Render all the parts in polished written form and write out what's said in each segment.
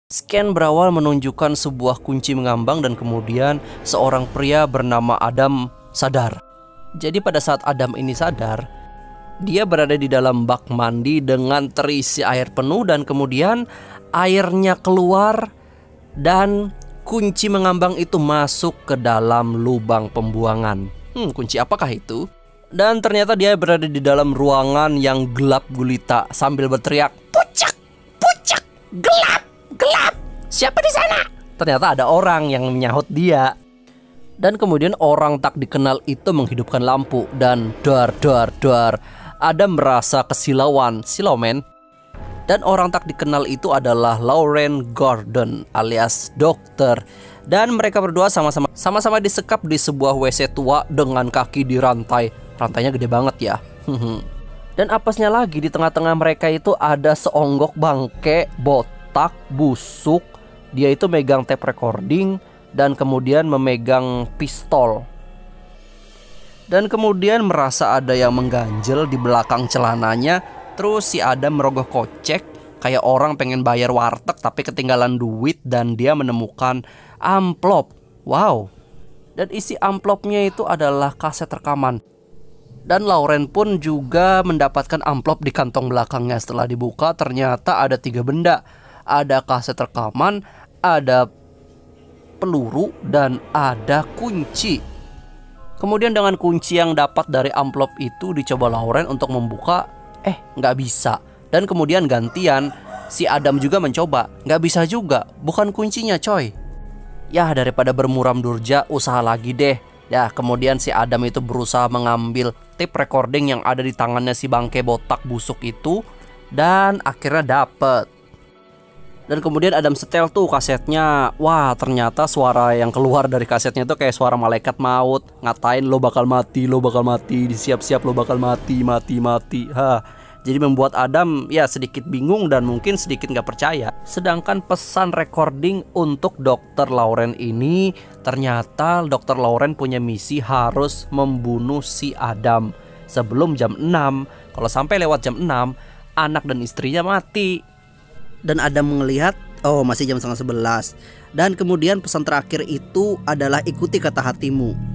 Scan berawal menunjukkan sebuah kunci mengambang dan kemudian seorang pria bernama Adam sadar. Jadi pada saat Adam ini sadar, dia berada di dalam bak mandi dengan terisi air penuh dan kemudian airnya keluar dan kunci mengambang itu masuk ke dalam lubang pembuangan. Kunci apakah itu? Dan ternyata dia berada di dalam ruangan yang gelap gulita sambil berteriak, "Pucak, pucak, gelap, gelap. Siapa di sana?" Ternyata ada orang yang menyahut dia. Dan kemudian orang tak dikenal itu menghidupkan lampu dan dar. Adam merasa kesilauan, silau men. Dan orang tak dikenal itu adalah Lauren Gordon alias dokter. Dan mereka berdua sama-sama disekap di sebuah WC tua dengan kaki dirantai. Rantainya gede banget ya. Dan apesnya lagi, di tengah-tengah mereka itu ada seonggok bangke, botak, busuk. Dia itu megang tape recording dan kemudian memegang pistol. Dan kemudian merasa ada yang mengganjel di belakang celananya. Terus si Adam merogoh kocek kayak orang pengen bayar warteg tapi ketinggalan duit, dan dia menemukan amplop. Wow. Dan isi amplopnya itu adalah kaset rekaman. Dan Lauren pun juga mendapatkan amplop di kantong belakangnya. Setelah dibuka ternyata ada 3 benda. Ada kaset rekaman, ada peluru, dan ada kunci. Kemudian dengan kunci yang dapat dari amplop itu dicoba Lauren untuk membuka. Nggak bisa. Dan kemudian gantian si Adam juga mencoba. Nggak bisa juga, bukan kuncinya coy. Ya daripada bermuram durja, usaha lagi deh. Ya kemudian si Adam itu berusaha mengambil tape recording yang ada di tangannya si bangke botak busuk itu, dan akhirnya dapet. Dan kemudian Adam setel tuh kasetnya. Wah ternyata suara yang keluar dari kasetnya tuh kayak suara malaikat maut, ngatain lo bakal mati, disiap-siap lo bakal mati. Jadi membuat Adam ya sedikit bingung dan mungkin sedikit gak percaya. Sedangkan pesan recording untuk Dr. Lauren ini, ternyata Dr. Lauren punya misi harus membunuh si Adam sebelum jam 6. Kalau sampai lewat jam 6, anak dan istrinya mati. Dan Adam melihat, oh masih jam 10:30. Dan kemudian pesan terakhir itu adalah ikuti kata hatimu.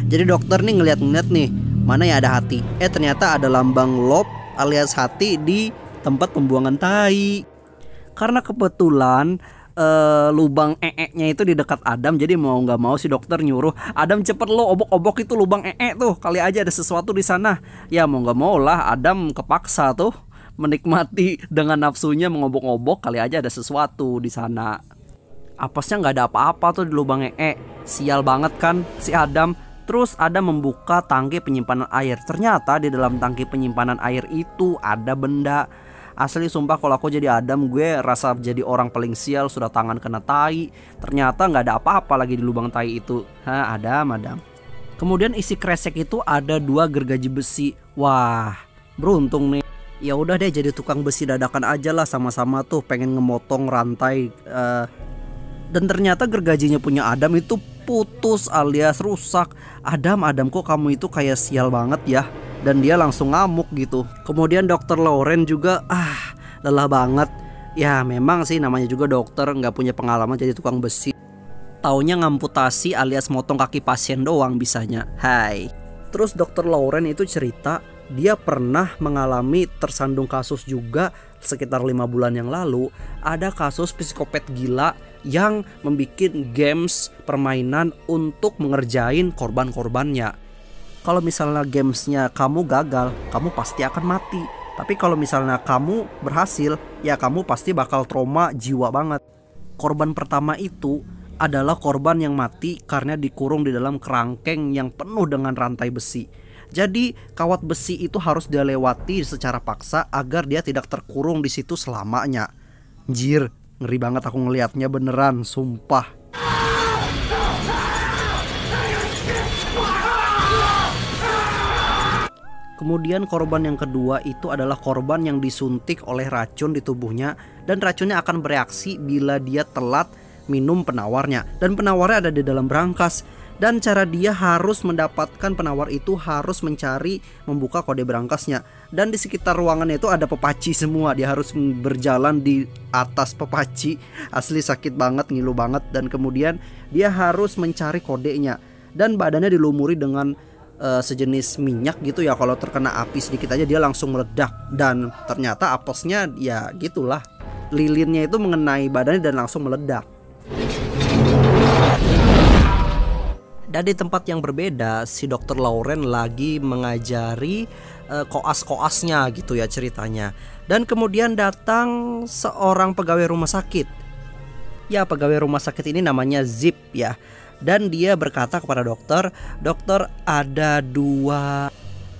Jadi dokter nih ngeliat nih, mana yang ada hati? Ternyata ada lambang lob alias hati di tempat pembuangan tai. Karena kebetulan lubang nya itu di dekat Adam, jadi mau nggak mau si dokter nyuruh Adam cepet lo obok-obok itu lubang tuh, kali aja ada sesuatu di sana. Ya mau nggak mau lah Adam kepaksa tuh menikmati dengan nafsunya mengobok-obok, kali aja ada sesuatu di sana. Apesnya nggak ada apa-apa tuh di lubang sial banget kan si Adam. Terus Adam membuka tangki penyimpanan air. Ternyata di dalam tangki penyimpanan air itu ada benda. Asli sumpah kalau aku jadi Adam, gue rasa jadi orang paling sial, sudah tangan kena tai. Ternyata nggak ada apa-apa lagi di lubang tai itu. Adam. Kemudian isi kresek itu ada 2 gergaji besi. Wah beruntung nih. Ya udah deh jadi tukang besi dadakan aja lah, sama-sama tuh pengen ngemotong rantai. Dan ternyata gergajinya punya Adam itu putus alias rusak. Adam kok kamu itu kayak sial banget ya. Dan dia langsung ngamuk gitu. Kemudian Dr. Lauren juga lelah banget. Ya memang sih namanya juga dokter, nggak punya pengalaman jadi tukang besi. Taunya ngamputasi alias motong kaki pasien doang bisanya. Terus Dr. Lauren itu cerita dia pernah mengalami tersandung kasus juga sekitar 5 bulan yang lalu. Ada kasus psikopat gila yang membuat games permainan untuk mengerjain korban-korbannya. Kalau misalnya gamesnya kamu gagal, kamu pasti akan mati. Tapi kalau misalnya kamu berhasil, ya kamu pasti bakal trauma jiwa banget. Korban pertama itu adalah korban yang mati karena dikurung di dalam kerangkeng yang penuh dengan rantai besi. Jadi kawat besi itu harus dia lewati secara paksa agar dia tidak terkurung di situ selamanya. Anjir, ngeri banget aku ngelihatnya beneran, sumpah. Kemudian korban yang kedua itu adalah korban yang disuntik oleh racun di tubuhnya, dan racunnya akan bereaksi bila dia telat minum penawarnya. Dan penawarnya ada di dalam brankas. Dan cara dia harus mendapatkan penawar itu harus mencari membuka kode berangkasnya. Dan di sekitar ruangannya itu ada pepaci semua. Dia harus berjalan di atas pepaci. Asli sakit banget, ngilu banget. Dan kemudian dia harus mencari kodenya. Dan badannya dilumuri dengan sejenis minyak gitu ya. Kalau terkena api sedikit aja dia langsung meledak. Dan ternyata apesnya ya gitulah, lilinnya itu mengenai badannya dan langsung meledak. Dan di tempat yang berbeda, si Dr. Lauren lagi mengajari koas-koasnya gitu ya ceritanya. Dan kemudian datang seorang pegawai rumah sakit. Ya, pegawai rumah sakit ini namanya Zip ya. Dan dia berkata kepada dokter, "Dokter, ada 2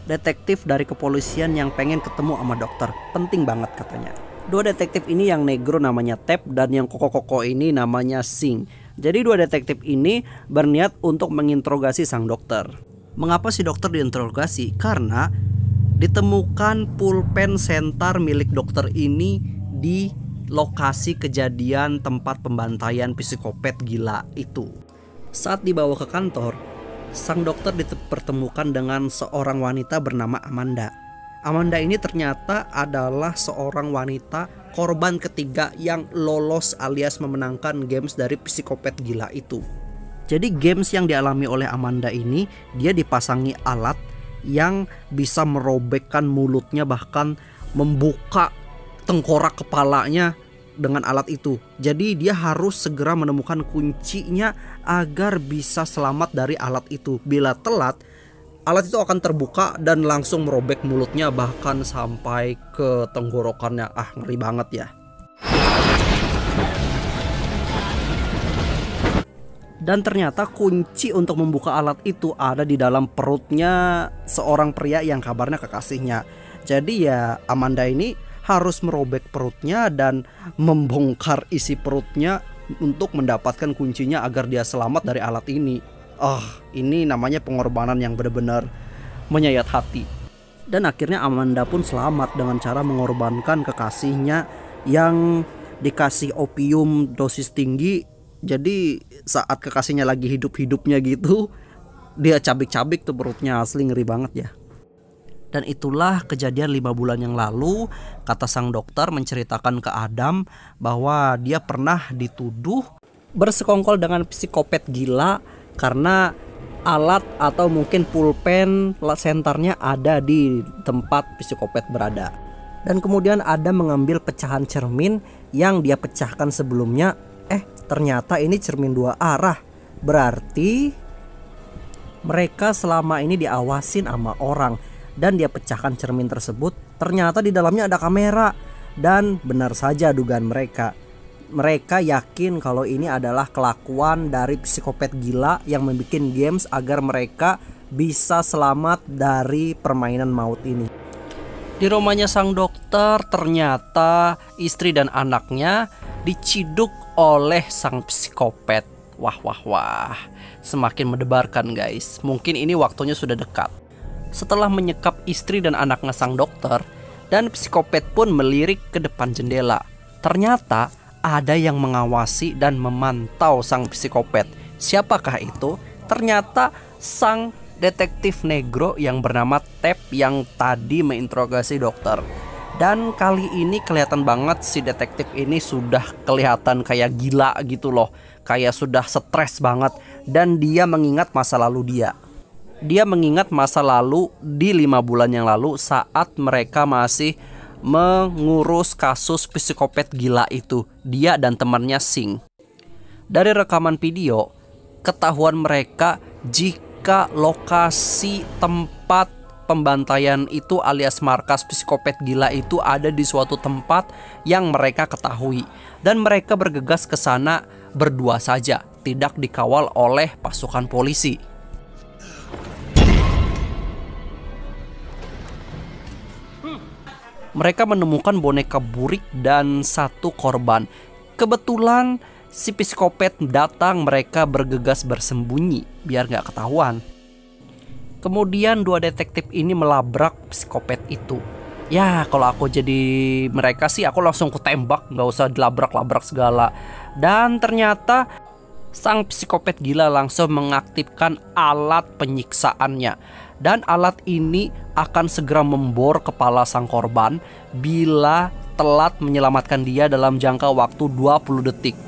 detektif dari kepolisian yang pengen ketemu sama dokter. Penting banget," katanya. 2 detektif ini yang negro namanya Tep dan yang koko-koko ini namanya Sing. Jadi 2 detektif ini berniat untuk menginterogasi sang dokter. Mengapa si dokter diinterogasi? Karena ditemukan pulpen sentar milik dokter ini di lokasi kejadian tempat pembantaian psikopat gila itu. Saat dibawa ke kantor, sang dokter dipertemukan dengan seorang wanita bernama Amanda. Amanda ini ternyata adalah seorang wanita korban ketiga yang lolos alias memenangkan games dari psikopat gila itu. Jadi games yang dialami oleh Amanda ini, dia dipasangi alat yang bisa merobekkan mulutnya, bahkan membuka tengkorak kepalanya dengan alat itu. Jadi dia harus segera menemukan kuncinya agar bisa selamat dari alat itu. Bila telat, alat itu akan terbuka dan langsung merobek mulutnya bahkan sampai ke tenggorokannya. Ngeri banget ya. Dan ternyata kunci untuk membuka alat itu ada di dalam perutnya seorang pria yang kabarnya kekasihnya. Jadi ya Amanda ini harus merobek perutnya dan membongkar isi perutnya untuk mendapatkan kuncinya agar dia selamat dari alat ini. Ini namanya pengorbanan yang benar-benar menyayat hati. Dan akhirnya Amanda pun selamat dengan cara mengorbankan kekasihnya yang dikasih opium dosis tinggi. Jadi saat kekasihnya lagi hidup-hidupnya gitu, dia cabik-cabik tuh perutnya. Asli ngeri banget ya. Dan itulah kejadian 5 bulan yang lalu. Kata sang dokter menceritakan ke Adam bahwa dia pernah dituduh bersekongkol dengan psikopat gila karena alat atau mungkin pulpen sentarnya ada di tempat psikopat berada. Dan kemudian Adam mengambil pecahan cermin yang dia pecahkan sebelumnya. Ternyata ini cermin 2 arah. Berarti mereka selama ini diawasin sama orang. Dan dia pecahkan cermin tersebut. Ternyata di dalamnya ada kamera. Dan benar saja dugaan mereka. Mereka yakin kalau ini adalah kelakuan dari psikopat gila yang membuat games agar mereka bisa selamat dari permainan maut ini. Di rumahnya sang dokter ternyata istri dan anaknya diciduk oleh sang psikopat. Wah. Semakin mendebarkan guys. Mungkin ini waktunya sudah dekat. Setelah menyekap istri dan anaknya sang dokter, dan psikopat pun melirik ke depan jendela. Ternyata ada yang mengawasi dan memantau sang psikopat. Siapakah itu? Ternyata sang detektif negro yang bernama Tep yang tadi menginterogasi dokter. Dan kali ini kelihatan banget si detektif ini sudah kelihatan kayak gila gitu loh. Kayak sudah stres banget. Dan dia mengingat masa lalu dia. Dia mengingat masa lalu di 5 bulan yang lalu saat mereka masih mengurus kasus psikopat gila itu. Dia dan temannya Sing. Dari rekaman video, ketahuan mereka jika lokasi tempat pembantaian itu alias markas psikopat gila itu ada di suatu tempat yang mereka ketahui. Dan mereka bergegas ke sana berdua saja, tidak dikawal oleh pasukan polisi. Mereka menemukan boneka burik dan 1 korban. Kebetulan si psikopat datang, mereka bergegas bersembunyi biar gak ketahuan. Kemudian 2 detektif ini melabrak psikopat itu. Ya kalau aku jadi mereka sih aku langsung kutembak, gak usah dilabrak-labrak segala. Dan ternyata sang psikopat gila langsung mengaktifkan alat penyiksaannya. Dan alat ini akan segera membor kepala sang korban bila telat menyelamatkan dia dalam jangka waktu 20 detik.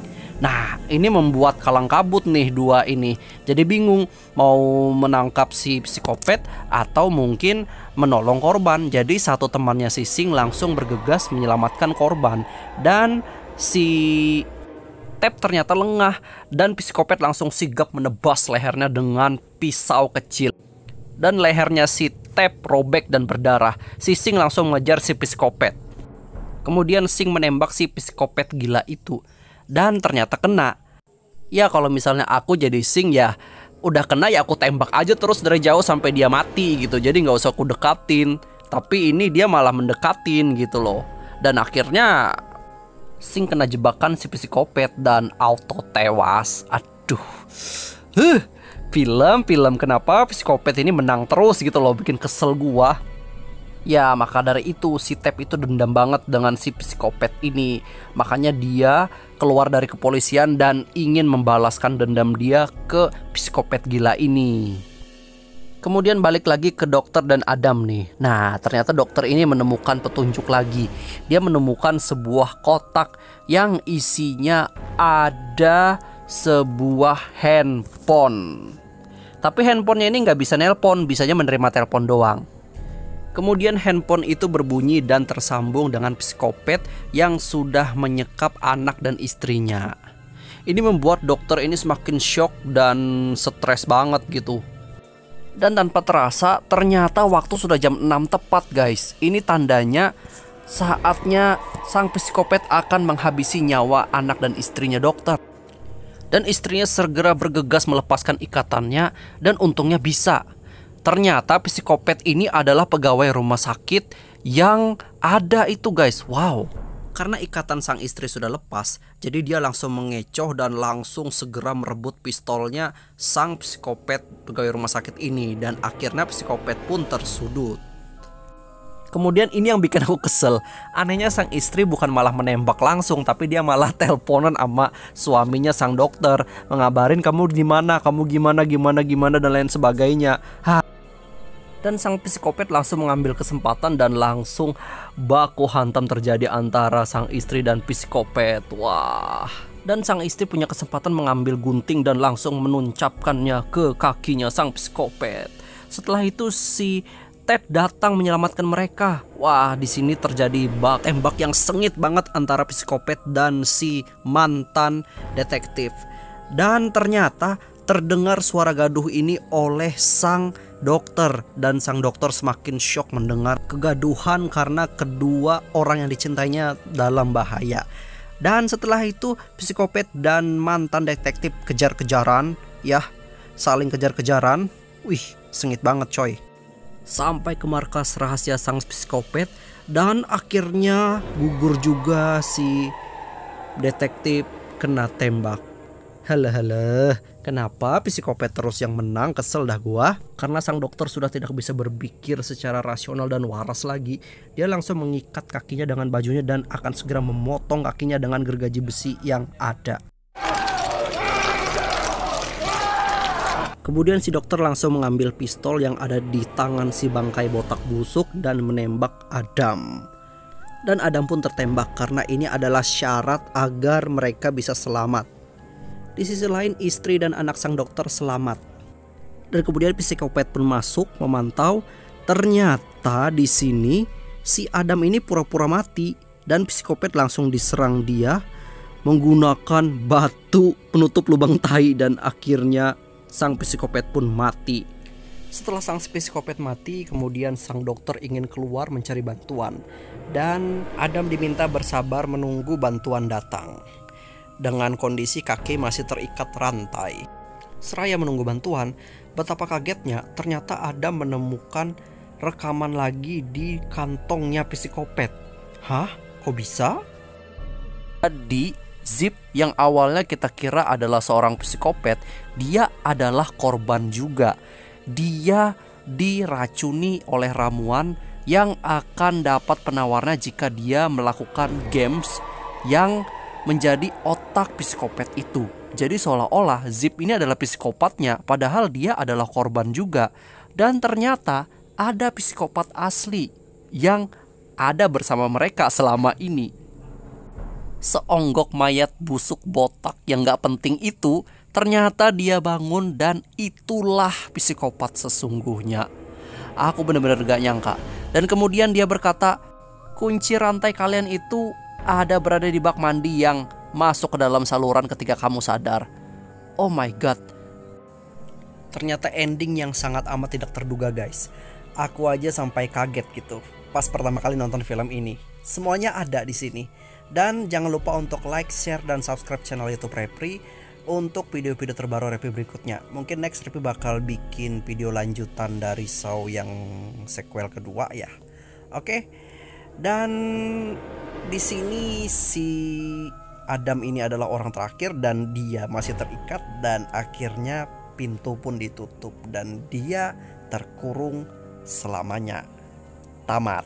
Nah, ini membuat kalang kabut nih dua ini. Jadi bingung mau menangkap si psikopat atau mungkin menolong korban. Jadi satu temannya si Sing langsung bergegas menyelamatkan korban. Dan si Tep ternyata lengah dan psikopat langsung sigap menebas lehernya dengan pisau kecil. Dan lehernya si Tep robek dan berdarah. Si Sing langsung mengejar si psikopat. Kemudian Sing menembak si psikopat gila itu. Dan ternyata kena. Ya kalau misalnya aku jadi Sing ya udah kena ya aku tembak aja terus dari jauh sampai dia mati gitu. Jadi gak usah aku dekatin. Tapi ini dia malah mendekatin gitu loh. Dan akhirnya Sing kena jebakan si psikopat dan auto tewas. Aduh. Film kenapa psikopat ini menang terus gitu loh, bikin kesel gua. Ya maka dari itu si Tep itu dendam banget dengan si psikopat ini. Makanya dia keluar dari kepolisian dan ingin membalaskan dendam dia ke psikopat gila ini. Kemudian balik lagi ke dokter dan Adam nih. Nah ternyata dokter ini menemukan petunjuk lagi. Dia menemukan sebuah kotak yang isinya ada sebuah handphone. Tapi handphonenya ini nggak bisa nelpon, bisanya menerima telepon doang. Kemudian handphone itu berbunyi dan tersambung dengan psikopat yang sudah menyekap anak dan istrinya. Ini membuat dokter ini semakin shock dan stres banget gitu. Dan tanpa terasa ternyata waktu sudah jam 6 tepat guys. Ini tandanya saatnya sang psikopat akan menghabisi nyawa anak dan istrinya dokter. Dan istrinya segera bergegas melepaskan ikatannya dan untungnya bisa. Ternyata psikopat ini adalah pegawai rumah sakit yang ada itu guys. Wow. Karena ikatan sang istri sudah lepas, jadi dia langsung mengecoh dan langsung segera merebut pistolnya sang psikopat pegawai rumah sakit ini. Dan akhirnya psikopat pun tersudut. Kemudian ini yang bikin aku kesel. Anehnya sang istri bukan malah menembak langsung, tapi dia malah teleponan sama suaminya sang dokter, mengabarin kamu di mana, kamu gimana dan lain sebagainya. Dan sang psikopat langsung mengambil kesempatan dan langsung baku hantam terjadi antara sang istri dan psikopat. Wah. Dan sang istri punya kesempatan mengambil gunting dan langsung menuncapkannya ke kakinya sang psikopat. Setelah itu si Ted datang menyelamatkan mereka. Wah, di sini terjadi bak tembak yang sengit banget antara psikopat dan si mantan detektif. Dan ternyata terdengar suara gaduh ini oleh sang dokter. Dan sang dokter semakin syok mendengar kegaduhan karena kedua orang yang dicintainya dalam bahaya. Dan setelah itu psikopat dan mantan detektif kejar-kejaran, ya, saling kejar-kejaran. Wih, sengit banget coy. Sampai ke markas rahasia sang psikopat dan akhirnya gugur juga si detektif kena tembak. Halah, kenapa psikopat terus yang menang? Kesel dah gua. Karena sang dokter sudah tidak bisa berpikir secara rasional dan waras lagi. Dia langsung mengikat kakinya dengan bajunya dan akan segera memotong kakinya dengan gergaji besi yang ada. Kemudian si dokter langsung mengambil pistol yang ada di tangan si bangkai botak busuk dan menembak Adam. Dan Adam pun tertembak karena ini adalah syarat agar mereka bisa selamat. Di sisi lain istri dan anak sang dokter selamat. Dan kemudian psikopat pun masuk memantau. Ternyata di sini si Adam ini pura-pura mati dan psikopat langsung diserang dia menggunakan batu penutup lubang tai dan akhirnya sang psikopat pun mati. Setelah sang psikopat mati, kemudian sang dokter ingin keluar mencari bantuan. Dan Adam diminta bersabar menunggu bantuan datang. Dengan kondisi kaki masih terikat rantai. Seraya menunggu bantuan, betapa kagetnya ternyata Adam menemukan rekaman lagi di kantongnya psikopat. Hah? Kok bisa? Tadi Zip yang awalnya kita kira adalah seorang psikopat, dia adalah korban juga. Dia diracuni oleh ramuan yang akan dapat penawarnya jika dia melakukan games yang menjadi otak psikopat itu. Jadi seolah-olah Zip ini adalah psikopatnya, padahal dia adalah korban juga. Dan ternyata ada psikopat asli yang ada bersama mereka selama ini. Seonggok mayat busuk botak yang gak penting itu, ternyata dia bangun dan itulah psikopat sesungguhnya. Aku benar-benar gak nyangka. Dan kemudian dia berkata, kunci rantai kalian itu ada berada di bak mandi yang masuk ke dalam saluran ketika kamu sadar. Oh my god. Ternyata ending yang sangat amat tidak terduga guys. Aku aja sampai kaget gitu pas pertama kali nonton film ini. Semuanya ada di sini. Dan jangan lupa untuk like, share, dan subscribe channel YouTube Repri untuk video-video terbaru Repri berikutnya. Mungkin next Repri bakal bikin video lanjutan dari Saw yang sequel kedua ya. Oke. Dan di sini si Adam ini adalah orang terakhir dan dia masih terikat dan akhirnya pintu pun ditutup dan dia terkurung selamanya. Tamat.